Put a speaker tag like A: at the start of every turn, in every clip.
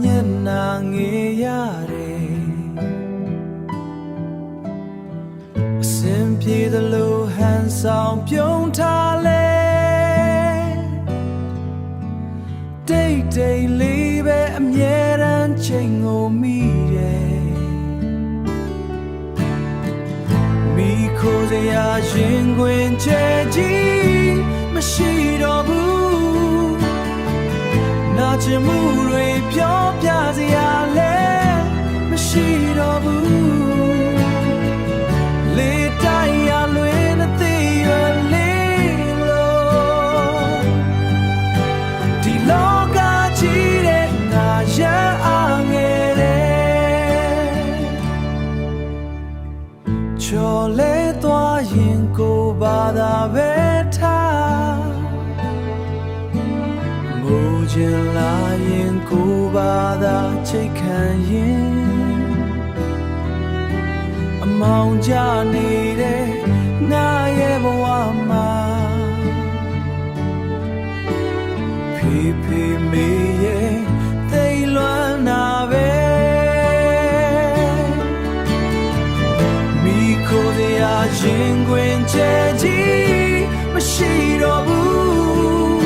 A: မျက်နှာငယ်ရတယ်အစင်ပြေသလိုဟန်ဆောင်ပြုံးထားလဲတိတ်တိတ်လေးပဲအမြဲတမ်းချိန်ကိုမိတယ်မိခိုးစရာရင်ခွင်ကျဲကြီးမရှိတော့ဘူးနာကျင်မှုတွေပြောပြစရာလဲမရှိတော့ဘူးလေတိုက်ရလွင်အသေးရွယ်လေးလို့ဒီလောကကြီးတဲ့ငါရအားငယ်တယ်ချော်လဲသွားရင်ကိုဘာသာပဲထားမိုးချင်လာရင်ကိုဘာသာချိတ်ခံရင်အမောင်ကြနေတဲ့ငါရဲ့ဘဝမှာဖေဖေမေရဲ့သိလွမ်းနာပဲမိခိုးစရာရင်ခွင်ကျဲကြီးမရှိတော့ဘူး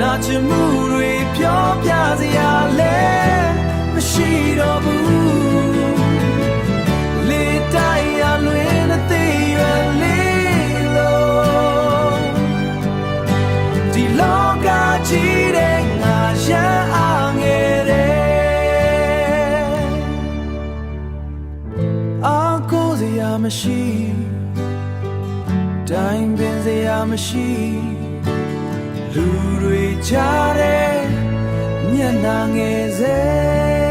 A: နာကျင်မှုတွေပြောပြစရာလဲမရှိတော့ဘူးလေတိုက်ရလွင်အသေးရွယ်လေးလို့ဒီလောကကြီးတဲ့ငါရအားငယ်တယ်အားကိုးစရာမရှိတိုင်းပင်စရာမရှိလူတွေကြားတဲ့မျက်နှာငယ်စေ